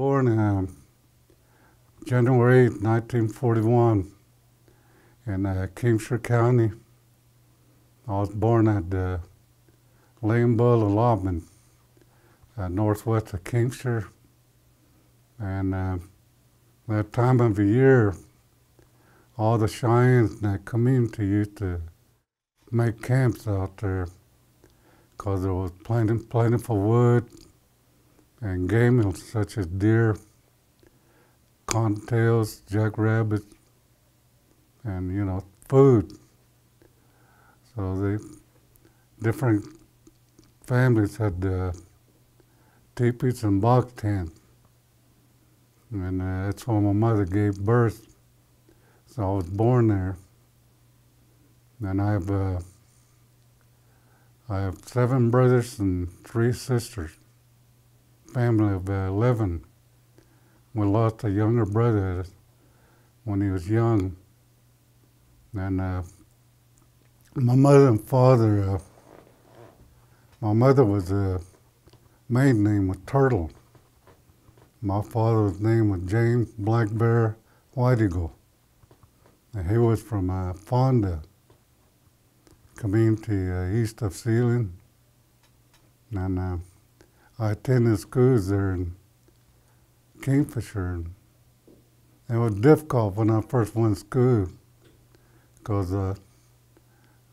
born January 1941 in Kingfisher County. I was born at Lane Bull allotment, northwest of Kingfisher. And that time of the year, all the Cheyennes in that community used to make camps out there because there was plentiful wood and game such as deer, cottontails, jackrabbits, and food. So different families had teepees and box tents, and that's where my mother gave birth. So I was born there, and I have 7 brothers and 3 sisters. Family of 11. We lost a younger brother when he was young, and my mother and father. My mother was maiden name was Turtle. My father's name was James Black Bear White Eagle, and he was from Fonda community east of Sealing, and I attended schools there in Kingfisher. It was difficult when I first went to school because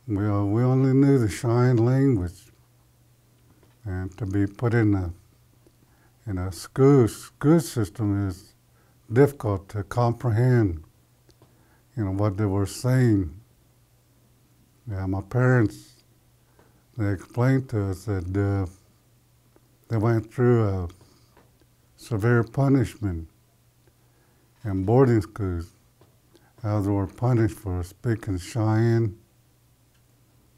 we only knew the Cheyenne language, and to be put in a school system is difficult to comprehend. What they were saying. Yeah, my parents, they explained to us that they went through a severe punishment in boarding schools, how they were punished for speaking Cheyenne,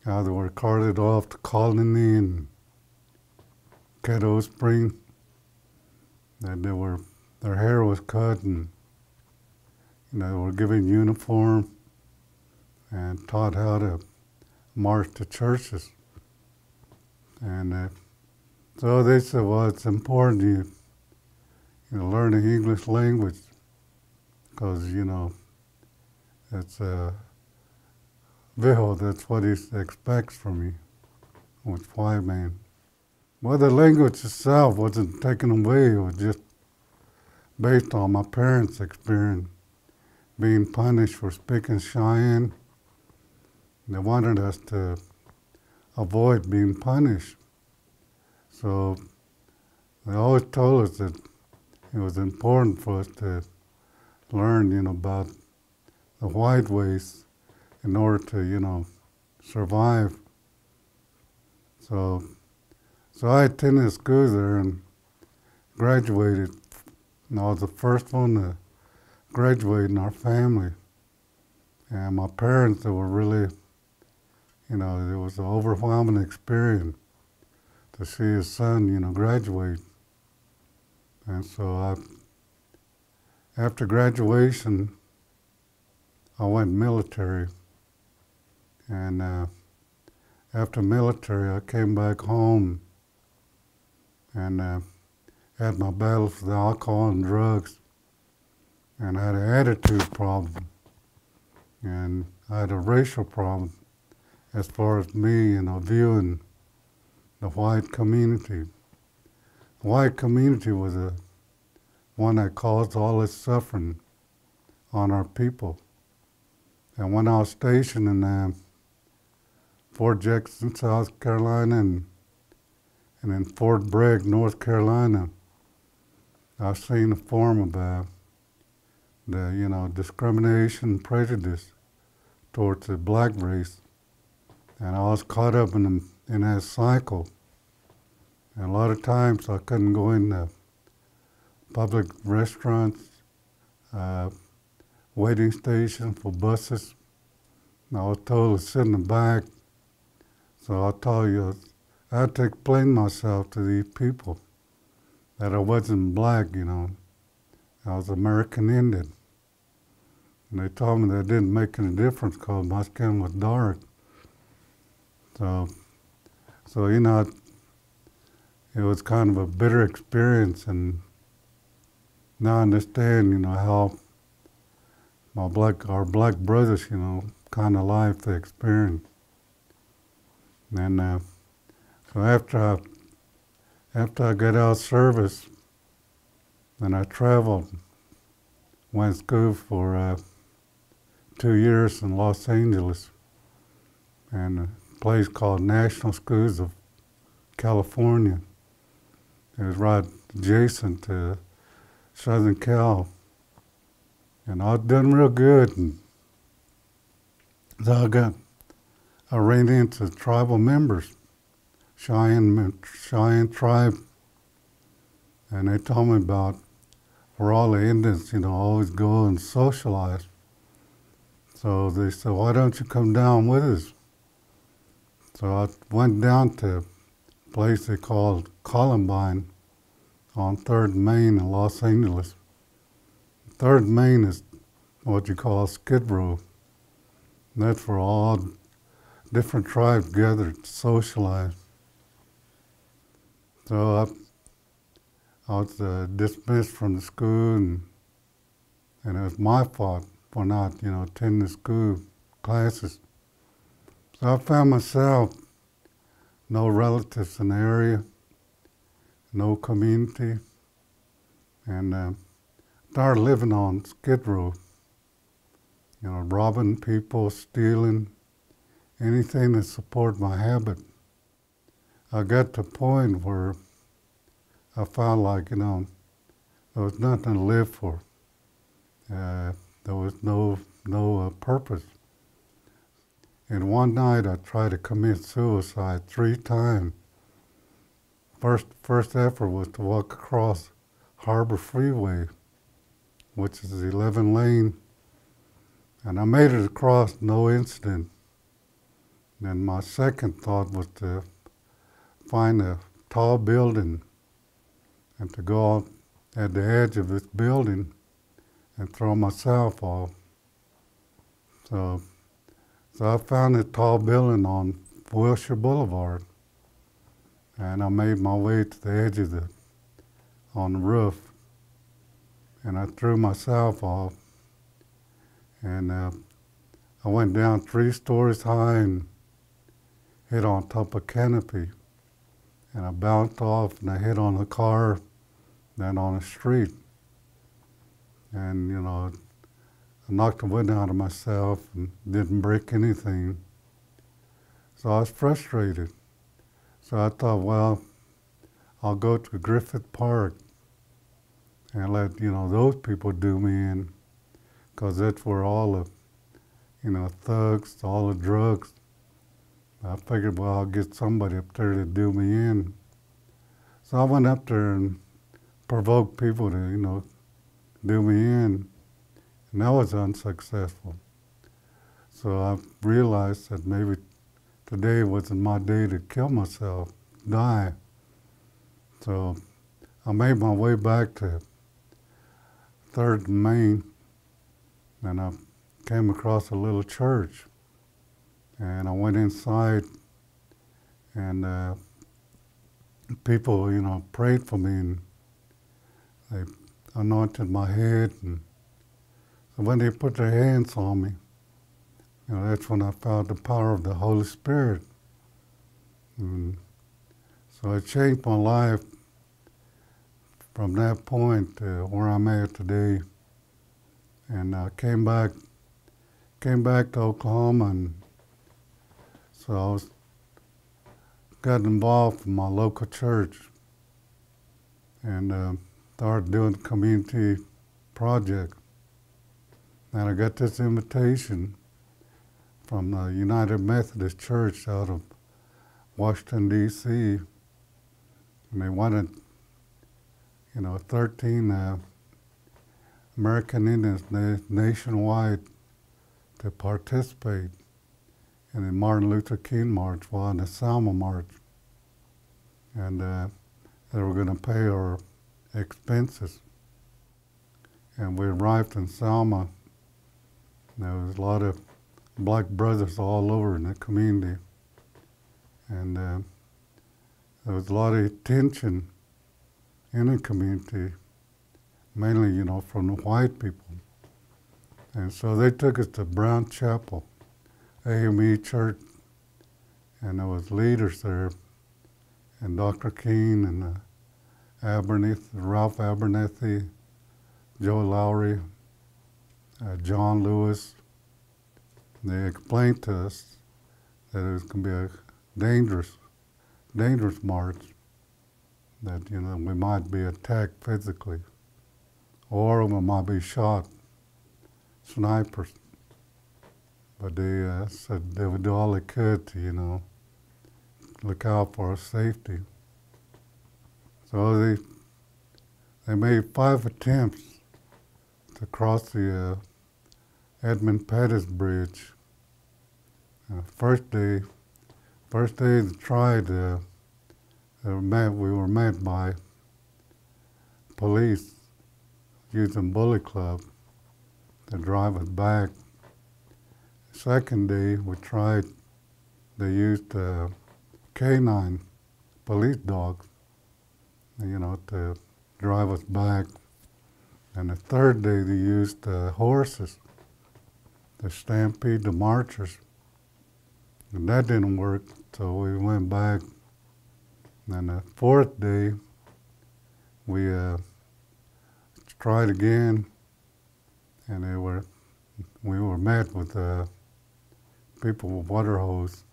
how they were carted off to Colony and Caddo Spring, that their hair was cut, and they were given uniform and taught how to march to churches. And so they said, well, it's important you learn the English language because, it's Viho, that's what he expects from you, with white man. Well, the language itself wasn't taken away, it was just based on my parents' experience being punished for speaking Cheyenne. They wanted us to avoid being punished. So they always told us that it was important for us to learn, about the white ways in order to, survive. So I attended school there and graduated. I was the first one to graduate in our family. And my parents, they were really, it was an overwhelming experience to see his son, graduate. And so after graduation, I went military. And after military, I came back home and had my battle for the alcohol and drugs. And I had an attitude problem. And I had a racial problem as far as me, viewing the white community. The white community was one that caused all this suffering on our people. And when I was stationed in Fort Jackson, South Carolina, and in Fort Bragg, North Carolina, I've seen a form of the discrimination, prejudice towards the black race, and I was caught up in that cycle. And a lot of times I couldn't go in public restaurants, waiting stations for buses. And I was told to sit in the back. So I told you, I had to explain myself to these people that I wasn't black, I was American Indian. And they told me that it didn't make any difference because my skin was dark. So it was kind of a bitter experience, and now I understand, how our black brothers, kind of life they experience. And so after I got out of service, then I traveled, went to school for 2 years in Los Angeles, and a place called National Schools of California. It was right adjacent to Southern Cal, and I was doing real good. And so I ran into tribal members, Cheyenne tribe, and they told me about where all the Indians, always go and socialize. So they said, "Why don't you come down with us?" So I went down to a place they called Columbine on 3rd and Main in Los Angeles. 3rd and Main is what you call Skid Row. And that's where all different tribes gathered to socialize. So I was dismissed from the school, and it was my fault for not, attending the school classes. So I found myself no relatives in the area, no community, and started living on Skid Row, robbing people, stealing, anything to support my habit. I got to a point where I felt like, there was nothing to live for. There was no purpose. And one night I tried to commit suicide 3 times. First effort was to walk across Harbor Freeway, which is 11 lane, and I made it across, no incident. Then my second thought was to find a tall building and to go out at the edge of this building and throw myself off. So I found a tall building on Wilshire Boulevard, and I made my way to the edge of on the roof, and I threw myself off, and I went down 3 stories high and hit on top of a canopy, and I bounced off and I hit on a car, then on a street, and I knocked the wind out of myself and didn't break anything. So I was frustrated. So I thought, well, I'll go to Griffith Park and let, those people do me in, because that's where all the, thugs, all the drugs. I figured, well, I'll get somebody up there to do me in. So I went up there and provoked people to, do me in. And that was unsuccessful. So I realized that maybe today wasn't my day to kill myself, die. So I made my way back to 3rd and Main, and I came across a little church. And I went inside, and people, prayed for me, and they anointed my head. And so when they put their hands on me, that's when I felt the power of the Holy Spirit. And so it changed my life from that point to where I'm at today. And I came back to Oklahoma, and so I got involved in my local church and started doing community project. And I got this invitation from the United Methodist Church out of Washington, D.C. And they wanted, 13 American Indians nationwide to participate in the Martin Luther King March, in the Selma March. And they were going to pay our expenses. And we arrived in Selma. There was a lot of black brothers all over in the community. And there was a lot of tension in the community mainly, from the white people. And so they took us to Brown Chapel, AME Church, and there was leaders there, and Dr. King and Abernathy, Ralph Abernathy, Joe Lowry, John Lewis. They explained to us that it was going to be a dangerous march, that, we might be attacked physically, or we might be shot, snipers. But they said they would do all they could to, look out for our safety. So they made 5 attempts to cross the Edmund Pettus Bridge. First day they tried, we were met by police using bullet clubs to drive us back. Second day we tried, they used canine police dogs, to drive us back. And the third day they used horses to stampede the marchers. And that didn't work, so we went back. And the fourth day, we tried again, and we were met with people with water hose.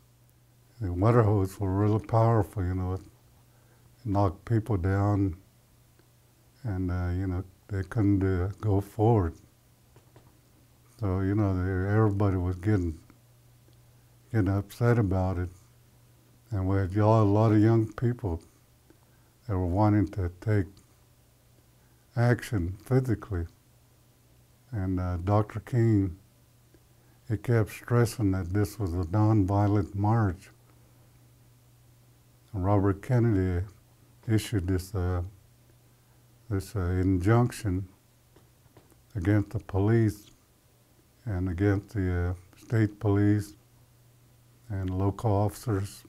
The water hose were really powerful, it knocked people down, and they couldn't go forward. So everybody was getting upset about it, and we had a lot of young people that were wanting to take action physically. And Dr. King, he kept stressing that this was a nonviolent march. And Robert Kennedy issued this injunction against the police and against the state police and local officers.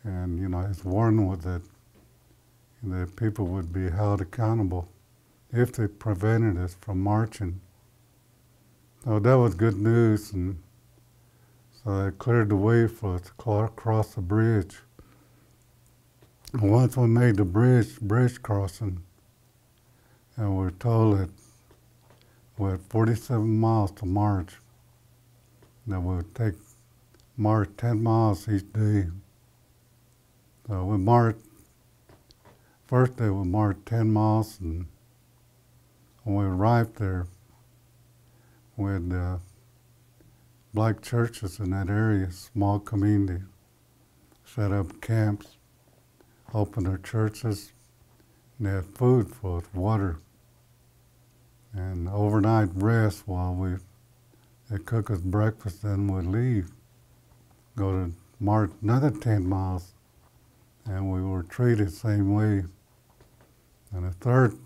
And his warning was that people would be held accountable if they prevented us from marching. So that was good news, and so it cleared the way for us to cross the bridge. And once we made the bridge crossing, and we were told that we had 47 miles to march, that we would march 10 miles each day. So we marched, first day we marched 10 miles, and when we arrived there, we had black churches in that area, small community, set up camps, opened their churches, and they had food for us, water, and overnight rest while they cook us breakfast, then we'd leave, go to march another 10 miles, and we were treated the same way. And the third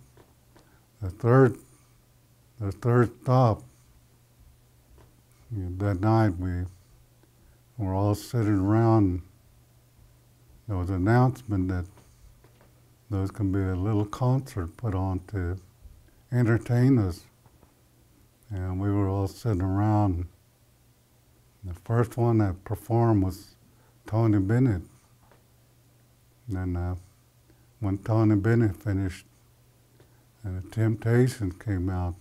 stop, that night we were all sitting around. There was an announcement that there was going to be a little concert put on to entertain us. And we were all sitting around. The first one that performed was Tony Bennett. And when Tony Bennett finished, and the Temptations came out,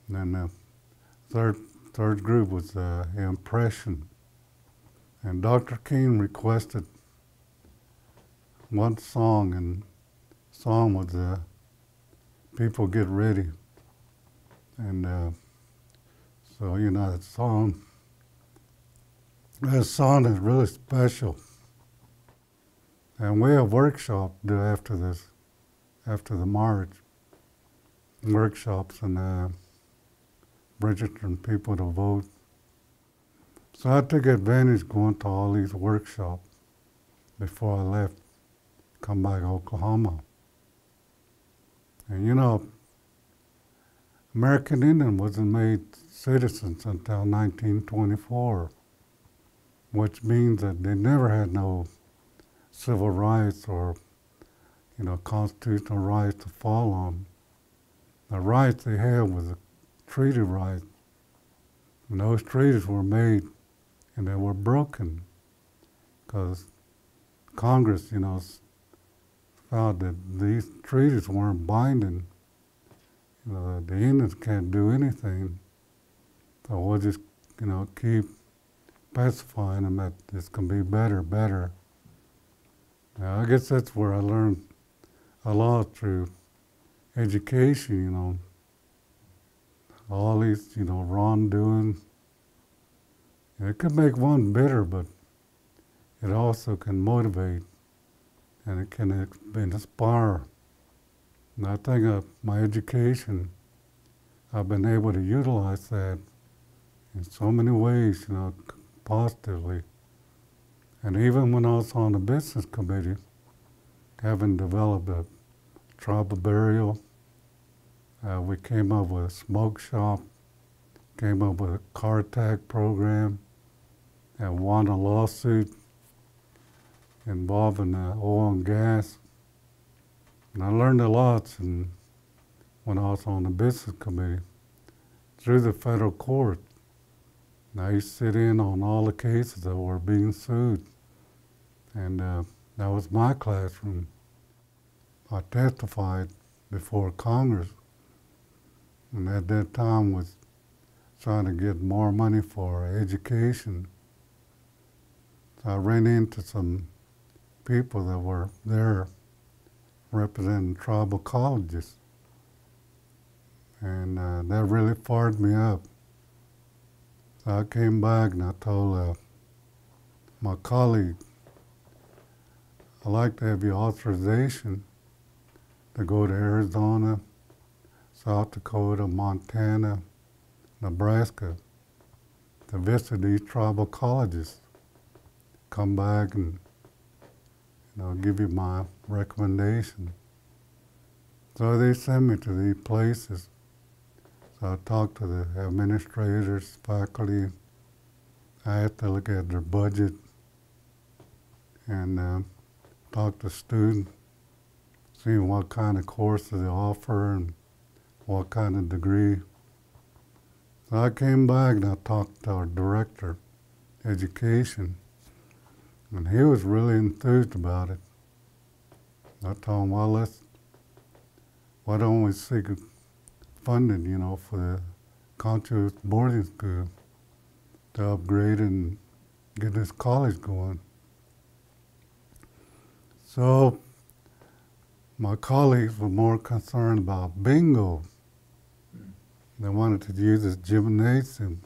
and then the third group was Impression. And Dr. King requested one song, and the song was People Get Ready. And so, that song is really special. And we have workshop to do after the march. Workshops and registering people to vote. So I took advantage going to all these workshops before I left, come back to Oklahoma. And American Indian wasn't made citizens until 1924, which means that they never had no civil rights or, constitutional rights to fall on. The rights they had was a treaty right. And those treaties were made and they were broken because Congress, found that these treaties weren't binding. The Indians can't do anything. So we'll just, keep pacifying them that this can be better, better. Now, I guess that's where I learned a lot through education, all these, wrongdoing. It could make one bitter, but it also can motivate and it can inspire. And I think of my education, I've been able to utilize that in so many ways, positively. And even when I was on the business committee, having developed a tribal burial, we came up with a smoke shop, came up with a car tag program, and won a lawsuit involving oil and gas. And I learned a lot when I was on the business committee through the federal court. And I used to sit in on all the cases that were being sued. And that was my classroom. I testified before Congress, and at that time was trying to get more money for education. So I ran into some people that were there representing tribal colleges. And that really fired me up. So I came back and I told my colleague, I'd like to have your authorization to go to Arizona, South Dakota, Montana, Nebraska, to visit these tribal colleges. Come back and give you my recommendation. So they sent me to these places. So I talked to the administrators, faculty. I had to look at their budget and talk to students, seeing what kind of courses they offer and what kind of degree. So I came back and I talked to our director, education, and he was really enthused about it. I told him, well, why don't we seek funding, for the Concho boarding school to upgrade and get this college going. So my colleagues were more concerned about bingo. They wanted to use this gymnasium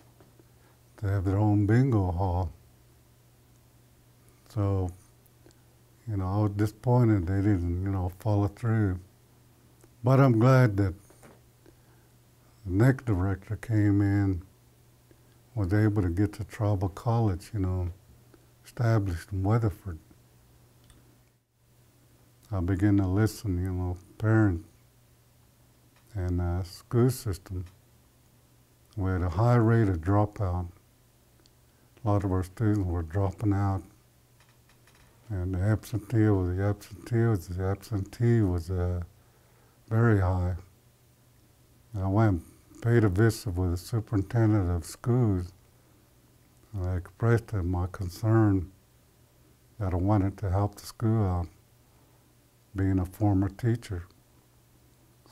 to have their own bingo hall. So, I was disappointed they didn't, follow through. But I'm glad that the next director came in, was able to get the tribal college, established in Weatherford. I began to listen, parents and school system. We had a high rate of dropout. A lot of our students were dropping out. And the absentee was very high. I went and paid a visit with the superintendent of schools. And I expressed to him my concern that I wanted to help the school out, being a former teacher.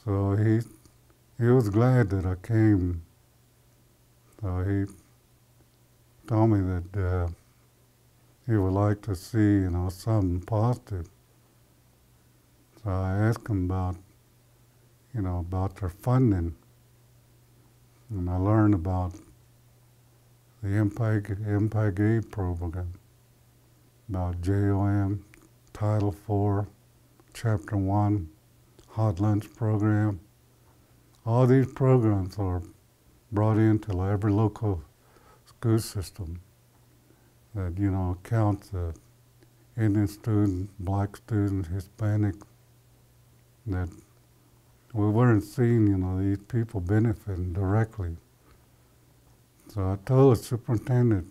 So he was glad that I came. So he told me that he would like to see, something positive. So I asked him about, about their funding. And I learned about the Impact Aid program, about JOM, Title IV, Chapter 1, Hot Lunch program. All these programs are brought into every local school system that, counts Indian students, black students, Hispanic, that we weren't seeing, these people benefiting directly. So I told the superintendent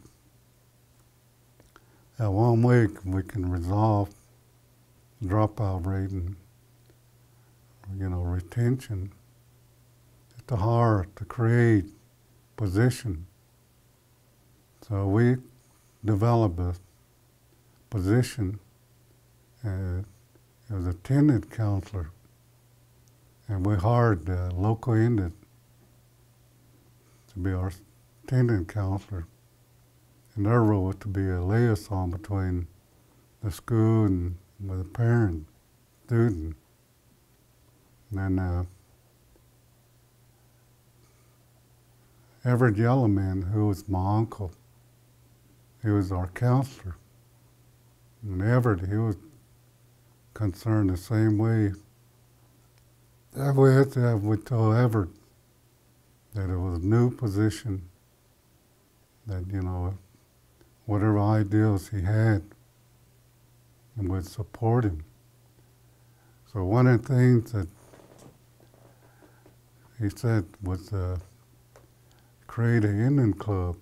that one way we can resolve the dropout rate and retention. It's hard to create position. So we developed a position as a attendant counselor, and we hired a local Indian to be our attendant counselor. And their role was to be a liaison between the school and with the parent, student. And then Everett Yellowman, who was my uncle, he was our counselor. And Everett, he was concerned the same way. We told Everett that it was a new position, that, whatever ideals he had, and would support him. So one of the things that he said was create an Indian club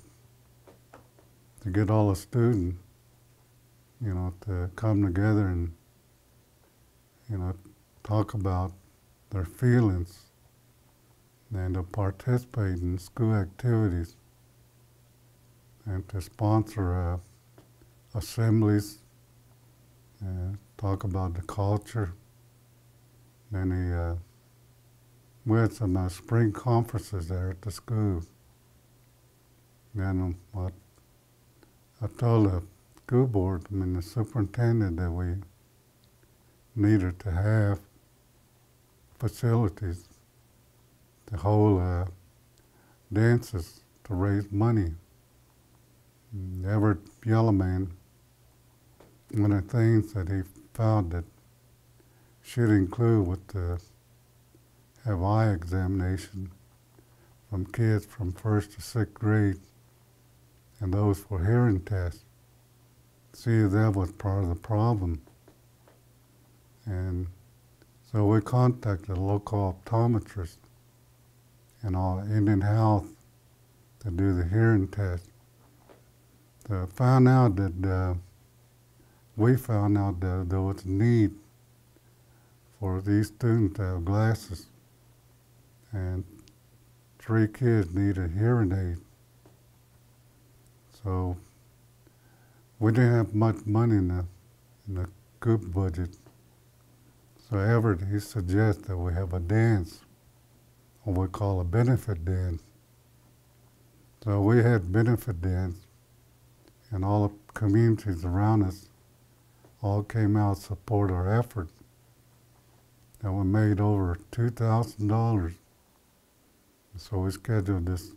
to get all the students, to come together and, talk about their feelings and to participate in school activities and to sponsor assemblies and talk about the culture. Then we had some spring conferences there at the school. Then I told the school board, the superintendent, that we needed to have facilities to hold dances to raise money. And Everett Yellowman, one of the things that he found that should include was to have eye examination from kids from 1st to 6th grade, and those for hearing tests. See if that was part of the problem. And so we contacted a local optometrist and all Indian Health to do the hearing test. We found out that there was a need for these students to have glasses, and 3 kids needed hearing aids. So we didn't have much money in the group budget. So Everett, he suggested that we have a dance, what we call a benefit dance. So we had benefit dance, and all the communities around us all came out to support our effort. And we made over $2,000. So we scheduled this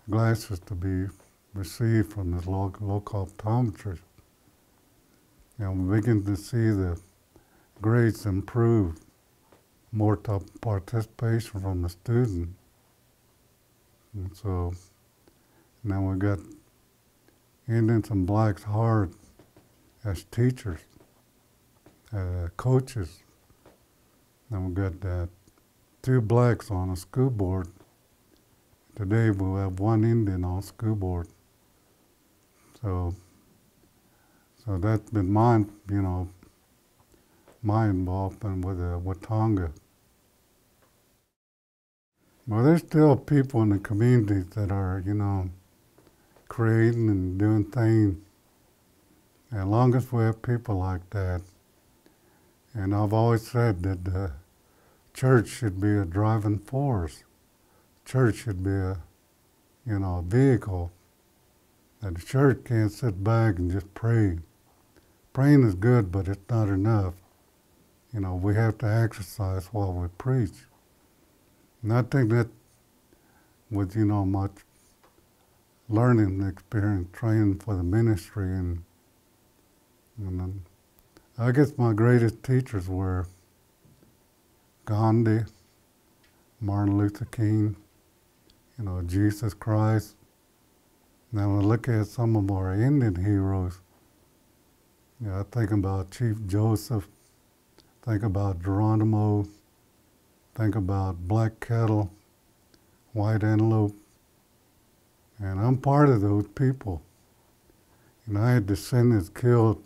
glasses to be received from this local optometrist. And we begin to see the grades improve, more participation from the student. And so now we got Indians and blacks hired as teachers, coaches. And we got 2 blacks on the school board. Today we'll have 1 Indian on the school board. So that's been my involvement with Watonga. Well, there's still people in the communities that are, creating and doing things. As long as we have people like that, and I've always said that the church should be a driving force. Church should be a vehicle. That the church can't sit back and just pray. Praying is good, but it's not enough. We have to exercise while we preach. And I think that with, much learning experience, training for the ministry, and I guess my greatest teachers were Gandhi, Martin Luther King, Jesus Christ. Now when I look at some of our Indian heroes, I think about Chief Joseph, think about Geronimo, think about Black Kettle, White Antelope, and I'm part of those people. I had descendants killed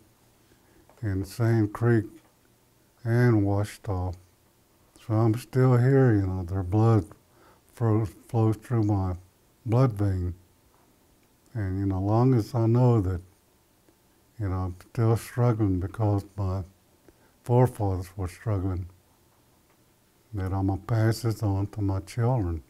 in Sand Creek and Washita. So I'm still here, you know, their blood flows through my blood vein. And, you know, long as I know that, you know, I'm still struggling because my forefathers were struggling, that I'm going to pass this on to my children.